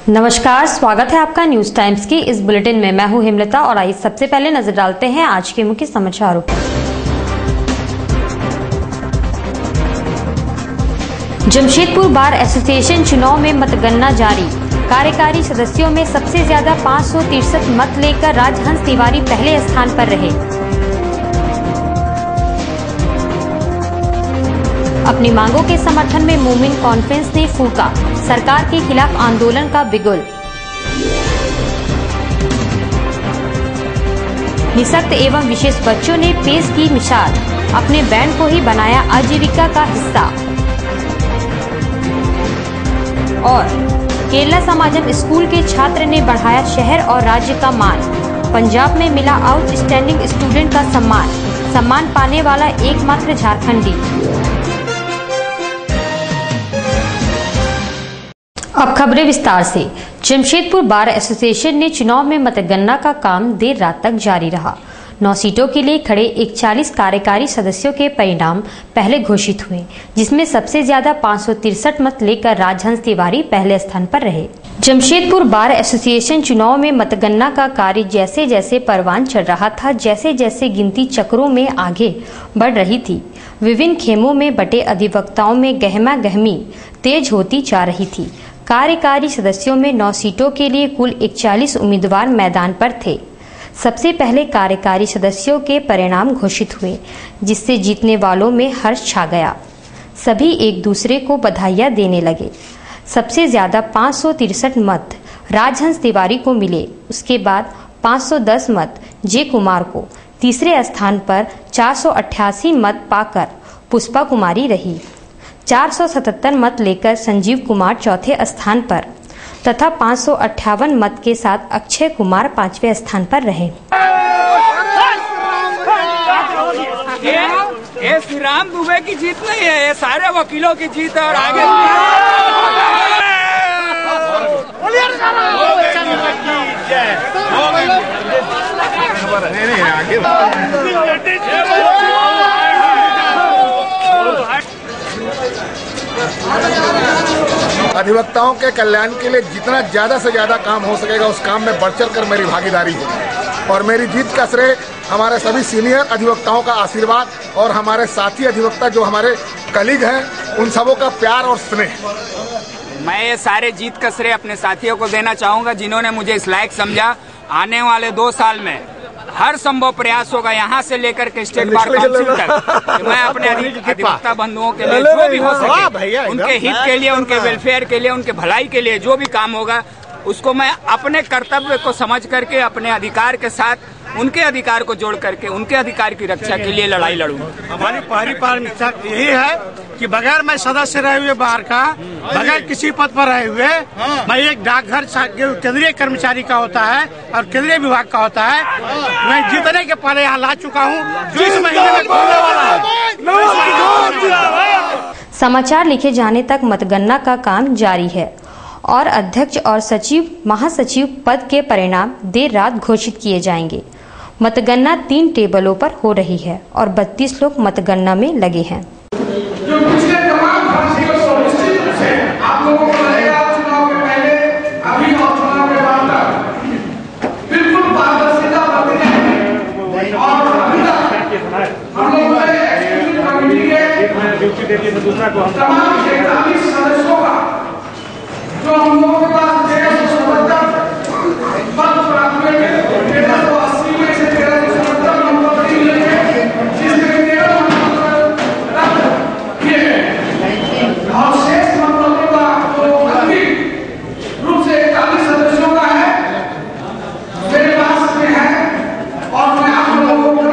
नमस्कार, स्वागत है आपका न्यूज टाइम्स की इस बुलेटिन में। मैं हूं हेमलता और आइए सबसे पहले नजर डालते हैं आज के मुख्य समाचारों पर। जमशेदपुर बार एसोसिएशन चुनाव में मतगणना जारी। कार्यकारी सदस्यों में सबसे ज्यादा 563 मत लेकर राजहंस तिवारी पहले स्थान पर रहे। अपनी मांगों के समर्थन में मूवमेंट कॉन्फ्रेंस ने फूंका सरकार के खिलाफ आंदोलन का बिगुल। निःशक्त एवं विशेष बच्चों ने पेश की मिसाल, अपने बैंड को ही बनाया आजीविका का हिस्सा। और केरला समाजम स्कूल के छात्र ने बढ़ाया शहर और राज्य का मान। पंजाब में मिला आउटस्टैंडिंग स्टूडेंट का सम्मान पाने वाला एकमात्र झारखंडी। अब खबरें विस्तार से। जमशेदपुर बार एसोसिएशन ने चुनाव में मतगणना का काम देर रात तक जारी रहा। 9 सीटों के लिए खड़े 41 कार्यकारी सदस्यों के परिणाम पहले घोषित हुए, जिसमें सबसे ज्यादा 563 मत लेकर राजहंस तिवारी पहले स्थान पर रहे। जमशेदपुर बार एसोसिएशन चुनाव में मतगणना का कार्य जैसे जैसे परवान चढ़ रहा था, जैसे जैसे गिनती चक्रों में आगे बढ़ रही थी, विभिन्न खेमों में बटे अधिवक्ताओं में गहमा गहमी तेज होती जा रही थी। कार्यकारी सदस्यों में 9 सीटों के लिए कुल 41 उम्मीदवार मैदान पर थे। सबसे पहले कार्यकारी सदस्यों के परिणाम घोषित हुए, जिससे जीतने वालों में हर्ष छा गया। सभी एक दूसरे को बधाइयां देने लगे। सबसे ज्यादा 563 मत राजहंस तिवारी को मिले। उसके बाद 510 मत जे कुमार को। तीसरे स्थान पर 488 मत पाकर पुष्पा कुमारी रही। 477 मत लेकर संजीव कुमार चौथे स्थान पर तथा 558 मत के साथ अक्षय कुमार 5वें स्थान पर रहे। ये श्री राम दुबे की जीत नहीं है, ये सारे वकीलों की जीत है। और आगे अधिवक्ताओं के कल्याण के लिए जितना ज्यादा से ज्यादा काम हो सकेगा उस काम में बढ़ चढ़ कर मेरी भागीदारी है। और मेरी जीत का श्रेय हमारे सभी सीनियर अधिवक्ताओं का आशीर्वाद और हमारे साथी अधिवक्ता जो हमारे कलीग हैं उन सबों का प्यार और स्नेह। मैं ये सारे जीत का श्रेय अपने साथियों को देना चाहूंगा, जिन्होंने मुझे इस लायक समझा। आने वाले 2 साल में हर संभव प्रयास होगा, यहाँ से लेकर के स्टेट बार काउंसिल तक, मैं अपने अधिवक्ता बंधुओं के लिए जो भी हो सके, उनके हित के लिए, उनके वेलफेयर के लिए, उनके भलाई के लिए जो भी काम होगा, उसको मैं अपने कर्तव्य को समझ करके अपने अधिकार के साथ उनके अधिकार को जोड़ करके उनके अधिकार की रक्षा के लिए लड़ाई लड़ूंगा। हमारी पहली प्राथमिकता यही है कि बगैर मैं सदस्य रहे हुए बाहर का, बगैर किसी पद पर रहे हुए, मैं एक डाकघर केंद्रीय कर्मचारी का होता है और केंद्रीय विभाग का होता है। मैं जीतने के पहले यहाँ ला चुका हूँ, जो इस महीने में खुलने वाला है। समाचार लिखे जाने तक मतगणना का काम जारी है और अध्यक्ष और सचिव महासचिव पद के परिणाम देर रात घोषित किए जाएंगे। मतगणना 3 टेबलों पर हो रही है और 32 लोग मतगणना में लगे हैं। जो पिछले तमाम फर्जियों को निश्चित रूप से आप लोगों को लगेगा चुनाव के पहले, अभी और चुनाव के बाद तक बिल्कुल पारदर्शिता बरती जाएगी। और अभी तक हम लोगों ने एक्जीक्यूटिव कमेटी के तमाम 43 सदस्यों का जो हम लोगों के पास 1377 पद प्राप्त हुए थे, 1380 में से 1377 नंबर मिले थे, जिसमें 13 और शेष मंत्रियों का जो अंतिम रूप से 41 सदस्यों का है मेरे पास में है और मैं आप लोगों को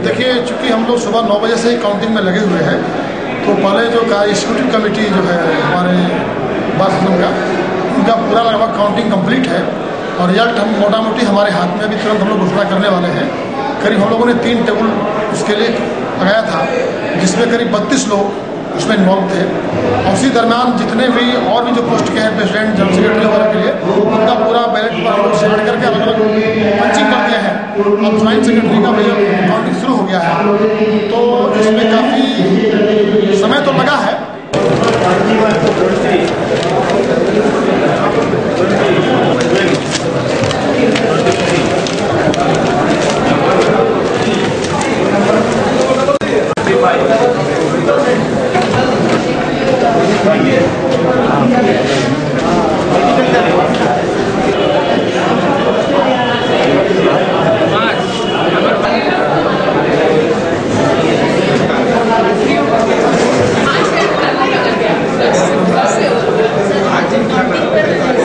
देखिए, चूंकि हम लोग सुबह 9 बजे से ही काउंटिंग में लगे हुए हैं, तो पहले जो एग्जीक्यूटिव कमेटी जो है हमारे बाथरूम का, उनका पूरा लगभग काउंटिंग कंप्लीट है और रिजल्ट हम मोटा मोटी हमारे हाथ में अभी तुरंत हम लोग घोषणा करने वाले हैं। करीब हम लोगों ने 3 टेबल उसके लिए लगाया था, जिसमें करीब 32 लोग उसमें इन्वॉल्व थे। और उसी दरमियान जितने भी और भी जो पोस्ट के हैं, प्रेसिडेंट, जनरल सेक्रेटरी वगैरह के लिए, उनका पूरा बैलेट पर हम लोग सेलेक्ट करके अलग अलग पंचिंग कर दिया है। अब ज्वाइंट सेक्रेटरी का भी काउंटिंग शुरू हो गया है, तो इसमें काफ़ी समय तो लगा है।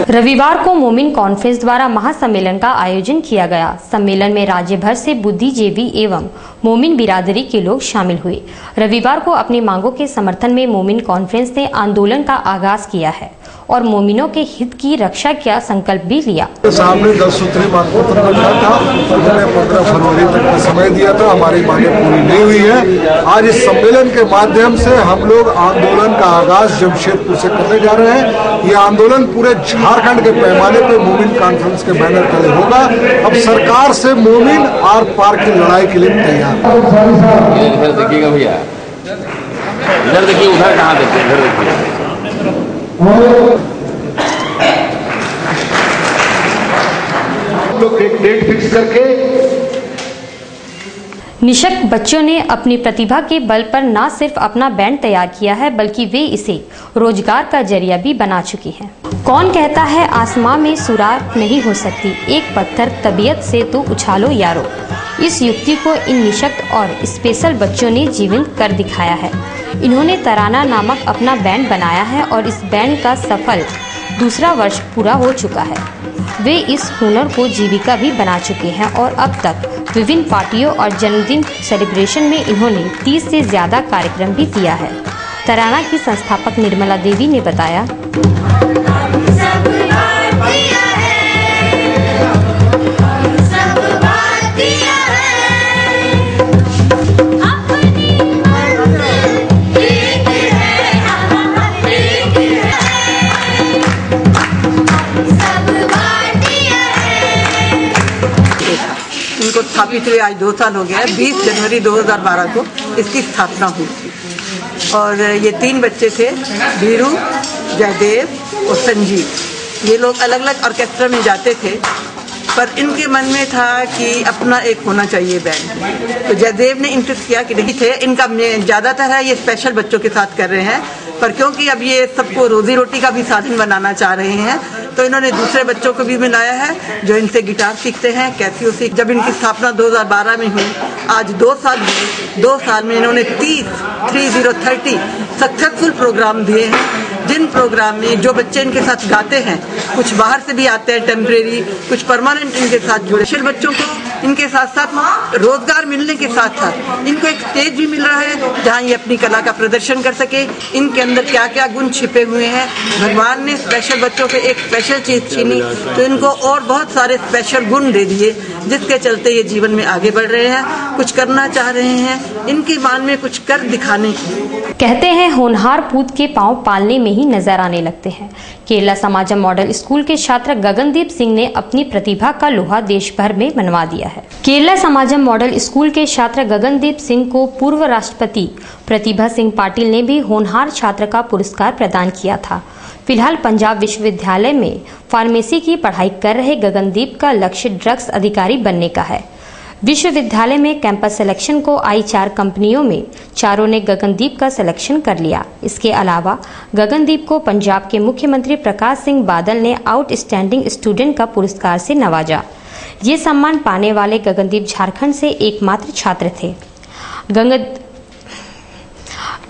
रविवार को मोमिन कॉन्फ्रेंस द्वारा महासम्मेलन का आयोजन किया गया। सम्मेलन में राज्य भर से बुद्धिजीवी एवं मोमिन बिरादरी के लोग शामिल हुए। रविवार को अपनी मांगों के समर्थन में मोमिन कॉन्फ्रेंस ने आंदोलन का आगाज किया है और मोमिनों के हित की रक्षा का संकल्प भी लिया। सामने 10 सूत्री मांग पत्र रखा था, उन्होंने 15 फरवरी तक का समय दिया था, हमारी मांगे पूरी नहीं हुई है। आज इस सम्मेलन के माध्यम से हम लोग आंदोलन का आगाज जमशेदपुर से करने जा रहे हैं। ये आंदोलन पूरे झारखंड के पैमाने पर मोमिन कॉन्फ्रेंस के बैनर तले होगा। अब सरकार से मोमिन आर पार की लड़ाई के लिए तैयार। इधर देखिएगा भैया, इधर देखिए, उधर कहाँ देखिए, इधर देखिए। लोग एक डेट फिक्स करके निशक्त बच्चों ने अपनी प्रतिभा के बल पर न सिर्फ अपना बैंड तैयार किया है बल्कि वे इसे रोजगार का जरिया भी बना चुकी हैं। कौन कहता है आसमां में सुराग नहीं हो सकती, एक पत्थर तबीयत से तो उछालो यारो। इस युक्ति को इन निशक्त और स्पेशल बच्चों ने जीवंत कर दिखाया है। इन्होंने तराना नामक अपना बैंड बनाया है और इस बैंड का सफल दूसरा वर्ष पूरा हो चुका है। वे इस हुनर को जीविका भी बना चुके हैं और अब तक विभिन्न पार्टियों और जन्मदिन सेलिब्रेशन में इन्होंने 30 से ज्यादा कार्यक्रम भी दिया है। तराना की संस्थापक निर्मला देवी ने बताया, इनको स्थापित हुए आज 2 साल हो गया है। 20 जनवरी 2012 को इसकी स्थापना हुई थी और ये 3 बच्चे थे, बीरू, जयदेव और संजीव। ये लोग अलग अलग ऑर्केस्ट्रा में जाते थे पर इनके मन में था कि अपना एक होना चाहिए बैंड। तो जयदेव ने इंटरेस्ट किया कि नहीं थे, इनका ज़्यादातर है ये स्पेशल बच्चों के साथ कर रहे हैं, पर क्योंकि अब ये सबको रोजी रोटी का भी साधन बनाना चाह रहे हैं तो इन्होंने दूसरे बच्चों को भी मिलाया है जो इनसे गिटार सीखते हैं, कैसियो सीख। जब इनकी स्थापना 2012 में हुई, आज 2 साल हुए। 2 साल में इन्होंने 30 सक्सेसफुल प्रोग्राम दिए हैं, जिन प्रोग्राम में जो बच्चे इनके साथ गाते हैं, कुछ बाहर से भी आते हैं टेम्परेरी, कुछ परमानेंट इनके साथ जुड़े। स्पेशल बच्चों को इनके साथ साथ रोजगार मिलने के साथ साथ इनको एक स्टेज भी मिल रहा है जहाँ ये अपनी कला का प्रदर्शन कर सके। इनके अंदर क्या क्या गुण छिपे हुए हैं, भगवान ने स्पेशल बच्चों पे एक स्पेशल चीज छीनी तो इनको और बहुत सारे स्पेशल गुण दे दिए, जिसके चलते ये जीवन में आगे बढ़ रहे हैं, कुछ करना चाह रहे हैं, इनके मान में कुछ कर दिखाने की। कहते हैं होनहार पूत के पांव पालने में ही नजर आने लगते हैं। केरला समाजम मॉडल स्कूल के छात्र गगनदीप सिंह ने अपनी प्रतिभा का लोहा देश भर में मनवा दिया है। केरला समाजम मॉडल स्कूल के छात्र गगनदीप सिंह को पूर्व राष्ट्रपति प्रतिभा सिंह पाटिल ने भी होनहार छात्र का पुरस्कार प्रदान किया था। फिलहाल पंजाब विश्वविद्यालय में फार्मेसी की पढ़ाई कर रहे गगनदीप का लक्ष्य ड्रग्स अधिकारी बनने का है। विश्वविद्यालय में कैंपस सिलेक्शन को आई 4 कंपनियों में 4 ने गगनदीप का सिलेक्शन कर लिया। इसके अलावा गगनदीप को पंजाब के मुख्यमंत्री प्रकाश सिंह बादल ने आउटस्टैंडिंग स्टूडेंट का पुरस्कार से नवाजा। ये सम्मान पाने वाले गगनदीप झारखंड से एकमात्र छात्र थे।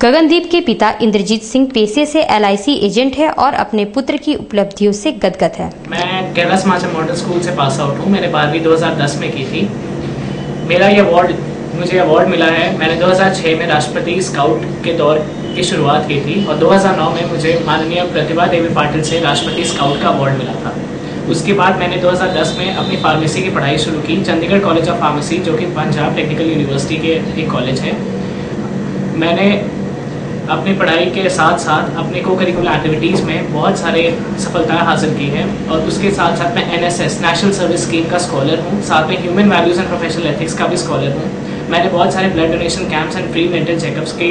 गगनदीप के पिता इंद्रजीत सिंह पेशे से LIC एजेंट है और अपने पुत्र की उपलब्धियों से गदगद है। मैं केरला समाजम मॉडल स्कूल से पास आउट हूँ। मैंने 12वीं 2010 में की थी। मेरा ये मुझे अवार्ड मिला है। मैंने 2006 में राष्ट्रपति स्काउट के दौर की शुरुआत की थी और 2009 में मुझे माननीय प्रतिभा देवी पाटिल से राष्ट्रपति स्काउट का अवार्ड मिला था। उसके बाद मैंने 2010 में अपनी फार्मेसी की पढ़ाई शुरू की, चंडीगढ़ कॉलेज ऑफ फार्मेसी, जो कि पंजाब टेक्निकल यूनिवर्सिटी के एक कॉलेज है। मैंने अपनी पढ़ाई के साथ साथ अपने को करिकुलर एक्टिविटीज़ में बहुत सारे सफलताएं हासिल की हैं और उसके साथ साथ मैं NSS नेशनल सर्विस स्कीम का स्कॉलर हूँ, साथ में human values and professional ethics का भी स्कॉलर हूँ। मैंने बहुत सारे blood donation camps and free mental checkups की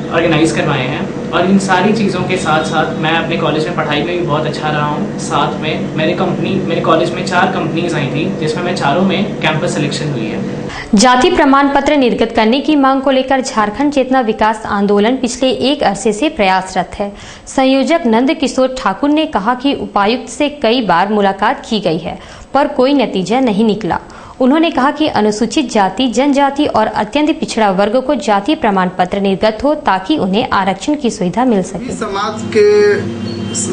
ऑर्गेनाइज करवाए हैं। और इन सारी चीज़ों के साथ साथ मैं अपने कॉलेज में पढ़ाई में भी बहुत अच्छा रहा हूँ। साथ में मेरे कॉलेज में 4 कंपनीज आई थी, जिसमें मैं चारों में कैंपस सिलेक्शन हुई है। जाति प्रमाण पत्र निर्गत करने की मांग को लेकर झारखंड चेतना विकास आंदोलन पिछले एक अरसे से प्रयासरत है। संयोजक नंद किशोर ठाकुर ने कहा कि उपायुक्त से कई बार मुलाकात की गई है, पर कोई नतीजा नहीं निकला। उन्होंने कहा कि अनुसूचित जाति, जनजाति और अत्यंत पिछड़ा वर्ग को जाति प्रमाण पत्र निर्गत हो ताकि उन्हें आरक्षण की सुविधा मिल सके।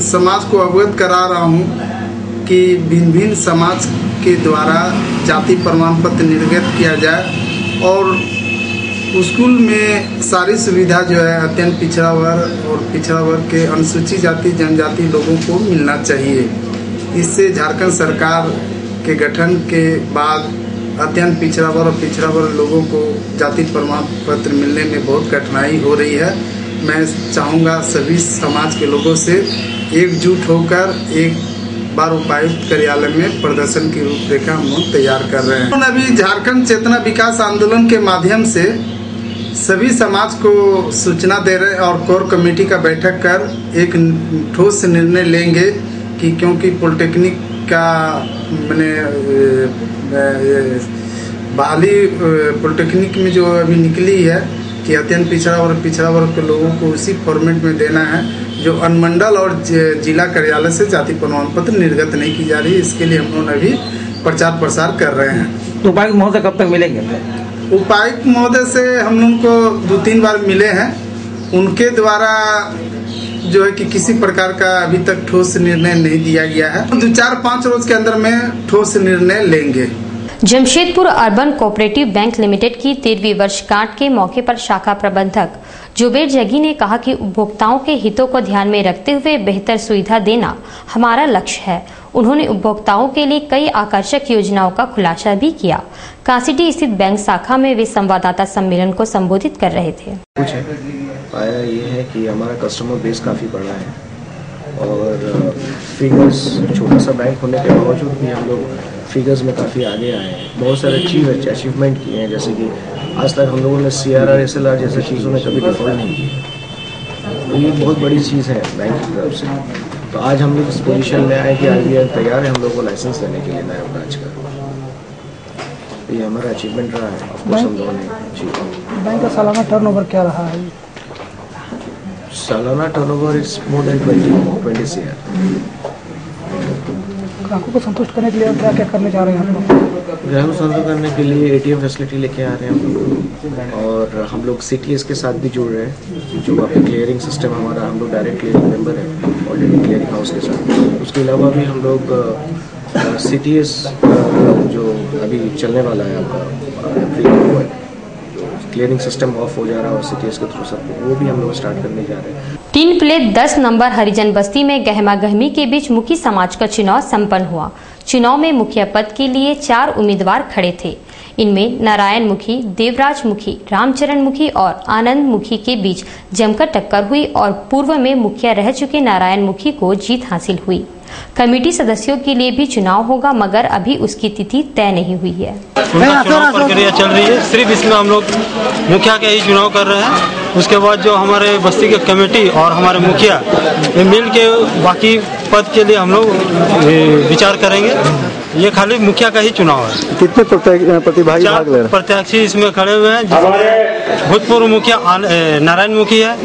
समाज को अवगत करा रहा हूँ कि भिन्न भिन्न समाज के द्वारा जाति प्रमाण पत्र निर्गत किया जाए और स्कूल में सारी सुविधा जो है अत्यंत पिछड़ा वर्ग और पिछड़ा वर्ग के अनुसूचित जाति जनजाति लोगों को मिलना चाहिए। इससे झारखंड सरकार के गठन के बाद अत्यंत पिछड़ा वर्ग और पिछड़ा वर्ग लोगों को जाति प्रमाण पत्र मिलने में बहुत कठिनाई हो रही है। मैं चाहूँगा सभी समाज के लोगों से एकजुट होकर एक बार उपायुक्त कार्यालय में प्रदर्शन की रूपरेखा हम लोग तैयार कर रहे हैं। अभी झारखंड चेतना विकास आंदोलन के माध्यम से सभी समाज को सूचना दे रहे हैं और कोर कमेटी का बैठक कर एक ठोस निर्णय लेंगे कि क्योंकि पॉलिटेक्निक का मैंने बहाली पॉलिटेक्निक में जो अभी निकली है कि अत्यंत पिछड़ा वर्ग के लोगों को उसी फॉर्मेट में देना है जो अनुमंडल और जिला कार्यालय से जाति प्रमाण पत्र निर्गत नहीं की जा रही है। इसके लिए हम लोग अभी प्रचार प्रसार कर रहे हैं। तो उपायुक्त महोदय कब तक मिलेंगे? उपायुक्त महोदय से हम लोग को 2-3 बार मिले हैं। उनके द्वारा जो है कि किसी प्रकार का अभी तक ठोस निर्णय नहीं दिया गया है। 2-4-5 रोज के अंदर में ठोस निर्णय लेंगे। Jamshedpur urban cooperative bank limited की 13वीं वर्षगांठ के मौके पर शाखा प्रबंधक जुबेर जगी ने कहा कि उपभोक्ताओं के हितों को ध्यान में रखते हुए बेहतर सुविधा देना हमारा लक्ष्य है। उन्होंने उपभोक्ताओं के लिए कई आकर्षक योजनाओं का खुलासा भी किया। कांसीडी स्थित बैंक शाखा में वे संवाददाता सम्मेलन को संबोधित कर रहे थे। कुछ पाया ये है कि हमारा कस्टमर बेस काफ़ी बड़ा है और फिगर्स छोटा सा बैंक होने के बावजूद भी हम लोग फिगर्स में काफ़ी आगे आए हैं। बहुत सारे अचीवमेंट किए हैं, जैसे कि आज तक हम लोगों ने CRR SLR जैसे चीज़ों में कभी डिफॉल्ट नहीं किया। तो ये बहुत बड़ी चीज़ है बैंक की तरफ से। तो आज हम लोग इस पोजीशन में आए कि RBI तैयार है हम लोग को लाइसेंस देने के लिए नया ब्रांच का। तो ये हमारा अचीवमेंट रहा है। ऑफकोर्स हम लोगों ने अचीव। बैंक का सालाना टर्नओवर क्या रहा है? सालाना turnover is more than 20 CR। ग्राहकों को संतुष्ट करने के लिए क्या क्या करने जा रहे हैं हम लोग? ग्राहकों को संतुष्ट करने के लिए ATM फैसिलिटी लेके आ रहे हैं हम लोग और हम लोग CTS के साथ भी जुड़ रहे हैं। जो आपका क्लियरिंग सिस्टम हमारा, हम लोग डायरेक्ट क्लियरिंग मेंबर हैं ऑलरेडी क्लियरिंग हाउस के साथ। उसके अलावा भी हम लोग CTS जो अभी चलने वाला है आपका क्लियरिंग सिस्टम ऑफ हो जा रहा है और CTS के थ्रू सब वो भी हम लोग स्टार्ट करने जा रहे हैं। 3 प्लेट 10 नंबर हरिजन बस्ती में गहमा गहमी के बीच मुखी समाज का चुनाव संपन्न हुआ। चुनाव में मुखिया पद के लिए 4 उम्मीदवार खड़े थे। इनमें नारायण मुखी, देवराज मुखी, रामचरण मुखी और आनंद मुखी के बीच जमकर टक्कर हुई और पूर्व में मुखिया रह चुके नारायण मुखी को जीत हासिल हुई। कमेटी सदस्यों के लिए भी चुनाव होगा मगर अभी उसकी तिथि तय नहीं हुई है। चुनाव प्रक्रिया चल रही है, सिर्फ इसमें हम लोग मुखिया का ही चुनाव कर रहे हैं। उसके बाद जो हमारे बस्ती के कमेटी और हमारे मुखिया ये मिल के बाकी पद के लिए हम लोग विचार करेंगे। ये खाली मुखिया का ही चुनाव है। कितने प्रतिभागी भाग ले रहे हैं? प्रत्याशी इसमें खड़े हुए हैं। भूतपूर्व मुखिया नारायण मुखी है,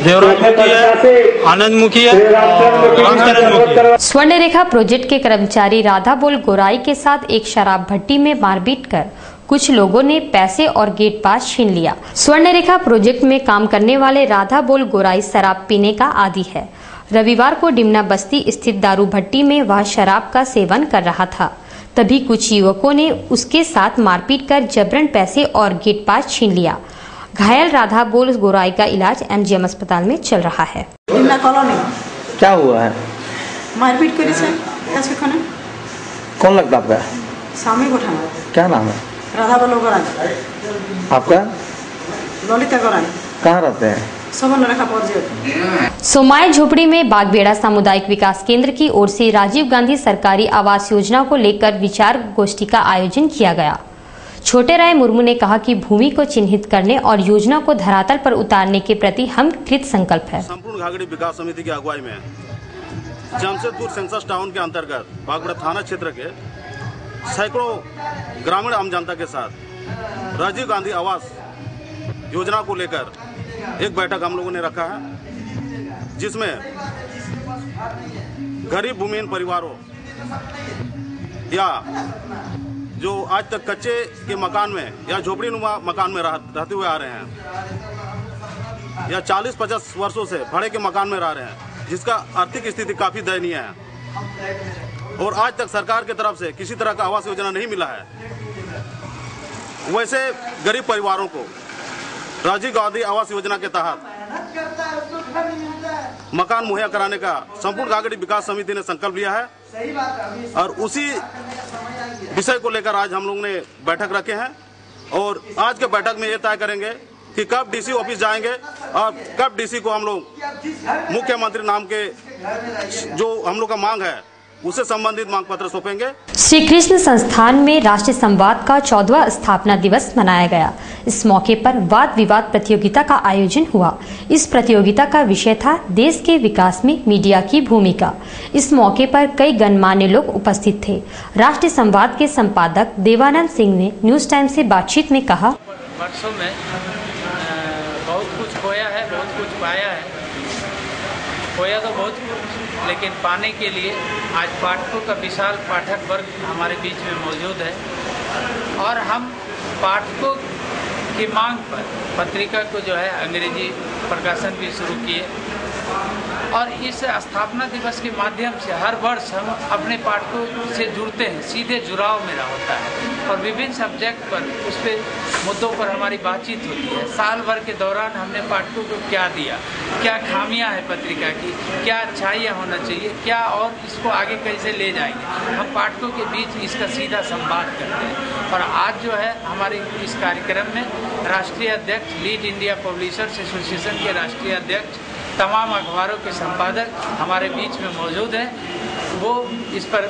देवराज मुखी है, आनंद मुखी है, रामचरण मुखी है। स्वर्ण रेखा प्रोजेक्ट के कर्मचारी राधा बोल गोराई के साथ एक शराब भट्टी में मारपीट कर कुछ लोगों ने पैसे और गेट पास छीन लिया। स्वर्ण रेखा प्रोजेक्ट में काम करने वाले राधा बोल गोराई शराब पीने का आदी है। रविवार को डिमना बस्ती स्थित दारू भट्टी में वह शराब का सेवन कर रहा था। तभी कुछ युवकों ने उसके साथ मारपीट कर जबरन पैसे और गेट पास छीन लिया। घायल राधा बोल गोराई का इलाज MGM अस्पताल में चल रहा है। डिमना कॉलोनी क्या हुआ है? मारपीट करी से कौन लगता आपका? स्वामी गोठाना। क्या नाम है? राधा बोल गोराई। आपका? ललिता गोराई। कहाँ रहते हैं? सोमाय झोपड़ी में बागबेड़ा सामुदायिक विकास केंद्र की ओर से राजीव गांधी सरकारी आवास योजना को लेकर विचार गोष्ठी का आयोजन किया गया। छोटे राय मुर्मू ने कहा कि भूमि को चिन्हित करने और योजना को धरातल पर उतारने के प्रति हम कृत संकल्प है। संपूर्ण घाघड़ी विकास समिति की अगुवाई में जमशेदपुर सेंसस टाउन के अंतर्गत बागबड़ा थाना क्षेत्र के सैकड़ों ग्रामीण आम जनता के साथ राजीव गांधी आवास योजना को लेकर एक बैठक हम लोगों ने रखा है, जिसमें गरीब भूमिहीन परिवारों या जो आज तक कच्चे के मकान में या झोपड़ीनुमा मकान में रहते हुए आ रहे हैं या 40-50 वर्षों से भाड़े के मकान में रह रहे हैं, जिसका आर्थिक स्थिति काफी दयनीय है और आज तक सरकार की तरफ से किसी तरह का आवास योजना नहीं मिला है, वैसे गरीब परिवारों को राजीव गांधी आवास योजना के तहत मकान मुहैया कराने का संपूर्ण घाघड़ी विकास समिति ने संकल्प लिया है और उसी विषय को लेकर आज हम लोग ने बैठक रखे हैं और आज के बैठक में ये तय करेंगे कि कब डीसी ऑफिस जाएंगे और कब डीसी को हम लोग मुख्यमंत्री नाम के जो हम लोग का मांग है उससे संबंधित मांग पत्र सौंपेंगे। श्री कृष्ण संस्थान में राष्ट्रीय संवाद का 14वां स्थापना दिवस मनाया गया। इस मौके पर वाद विवाद प्रतियोगिता का आयोजन हुआ। इस प्रतियोगिता का विषय था देश के विकास में मीडिया की भूमिका। इस मौके पर कई गणमान्य लोग उपस्थित थे। राष्ट्रीय संवाद के संपादक देवानंद सिंह ने न्यूज टाइम से बातचीत में कहा, वर्षों में बहुत कुछ खोया है, बहुत कुछ पाया है। खोया तो बहुत कुछ, लेकिन पाने के लिए आज पाठकों का विशाल पाठक वर्ग हमारे बीच में मौजूद है और हम पाठकों की मांग पर पत्रिका को जो है अंग्रेजी प्रकाशन भी शुरू किए और इस स्थापना दिवस के माध्यम से हर वर्ष हम अपने पाठकों से जुड़ते हैं, सीधे जुड़ाव मेरा होता है और विभिन्न सब्जेक्ट पर उस पर मुद्दों पर हमारी बातचीत होती है। साल भर के दौरान हमने पाठकों को क्या दिया, क्या खामियां हैं पत्रिका की, क्या अच्छाइयाँ होना चाहिए, क्या और इसको आगे कैसे ले जाएंगे, हम पाठकों के बीच इसका सीधा संवाद करते हैं। और आज जो है हमारे इस कार्यक्रम में राष्ट्रीय अध्यक्ष, लीड इंडिया पब्लिशर्स एसोसिएशन के राष्ट्रीय अध्यक्ष, तमाम अखबारों के संपादक हमारे बीच में मौजूद हैं। वो इस पर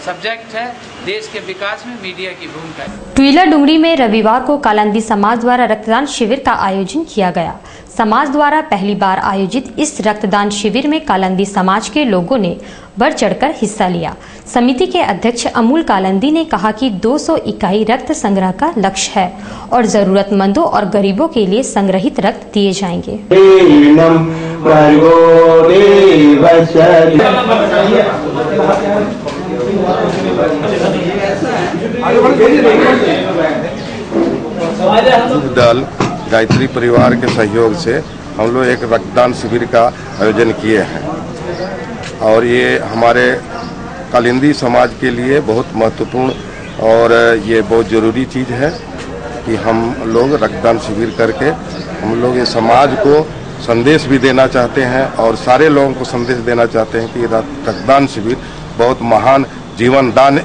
सब्जेक्ट है देश के विकास में मीडिया की भूमिका। टुईला डुंगरी में रविवार को कालंदी समाज द्वारा रक्तदान शिविर का आयोजन किया गया। समाज द्वारा पहली बार आयोजित इस रक्तदान शिविर में कालंदी समाज के लोगों ने बढ़ चढ़कर हिस्सा लिया। समिति के अध्यक्ष अमूल कालंदी ने कहा कि 200 इकाई रक्त संग्रह का लक्ष्य है और जरूरतमंदों और गरीबों के लिए संग्रहित रक्त दिए जाएंगे। दल गायत्री परिवार के सहयोग से हम लोग एक रक्तदान शिविर का आयोजन किए हैं और ये हमारे कालिंदी समाज के लिए बहुत महत्वपूर्ण और ये बहुत ज़रूरी चीज़ है कि हम लोग रक्तदान शिविर करके हम लोग ये समाज को संदेश भी देना चाहते हैं और सारे लोगों को संदेश देना चाहते हैं कि रक्तदान शिविर बहुत महान जीवन दान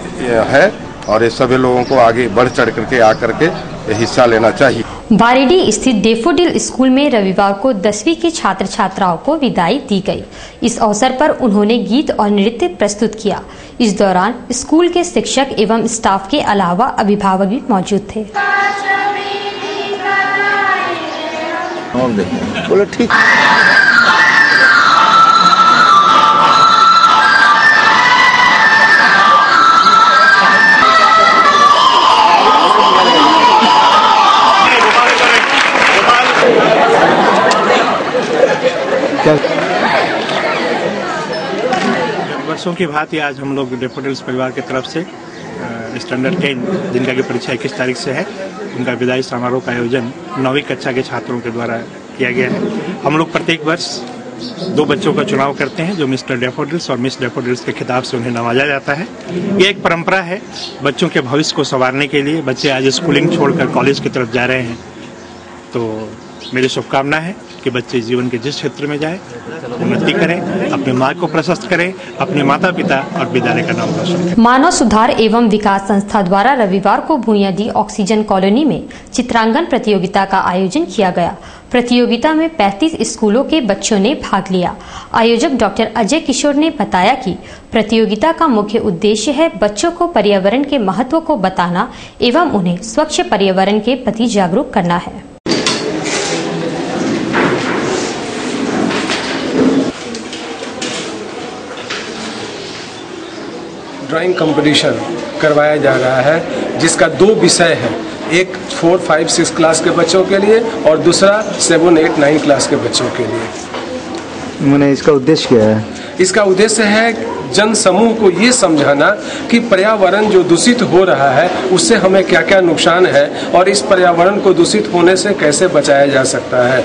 है और ये सभी लोगों को आगे बढ़ चढ़ करके आकर के हिस्सा लेना चाहिए। बारेडी स्थित डेफोडिल स्कूल में रविवार को 10वीं के छात्र छात्राओं को विदाई दी गई। इस अवसर पर उन्होंने गीत और नृत्य प्रस्तुत किया। इस दौरान स्कूल के शिक्षक एवं स्टाफ के अलावा अभिभावक भी मौजूद थे। बोलो ठीक। वर्षों की भांति आज हम लोग डेफोडिल्स परिवार की तरफ से स्टैंडर्ड 10 जिनका की परीक्षा 21 तारीख से है, उनका विदाई समारोह का आयोजन 9वीं कक्षा के छात्रों के द्वारा किया गया है। हम लोग प्रत्येक वर्ष 2 बच्चों का चुनाव करते हैं जो मिस्टर डेफोडिल्स और मिस डेफोडिल्स के खिताब से उन्हें नवाजा जाता है। ये एक परंपरा है बच्चों के भविष्य को संवारने के लिए। बच्चे आज स्कूलिंग छोड़कर कॉलेज की तरफ जा रहे हैं, तो मेरी शुभकामना है कि बच्चे जीवन के जिस क्षेत्र में जाए उन्नति करें, अपने मार्ग को प्रशस्त करें, अपने माता पिता और विद्यालय का नाम रोशन करें। मानव सुधार एवं विकास संस्था द्वारा रविवार को भूंयादी ऑक्सीजन कॉलोनी में चित्रांकन प्रतियोगिता का आयोजन किया गया। प्रतियोगिता में 35 स्कूलों के बच्चों ने भाग लिया। आयोजक डॉक्टर अजय किशोर ने बताया कि प्रतियोगिता का मुख्य उद्देश्य है बच्चों को पर्यावरण के महत्व को बताना एवं उन्हें स्वच्छ पर्यावरण के प्रति जागरूक करना है। ड्राइंग कंपटीशन करवाया जा रहा है जिसका 2 विषय है, एक 4, 5, 6 क्लास के बच्चों के लिए और दूसरा 7, 8, 9 क्लास के बच्चों के लिए। मैंने इसका उद्देश्य क्या है? इसका उद्देश्य है जन समूह को ये समझाना कि पर्यावरण जो दूषित हो रहा है उससे हमें क्या क्या नुकसान है और इस पर्यावरण को दूषित होने से कैसे बचाया जा सकता है।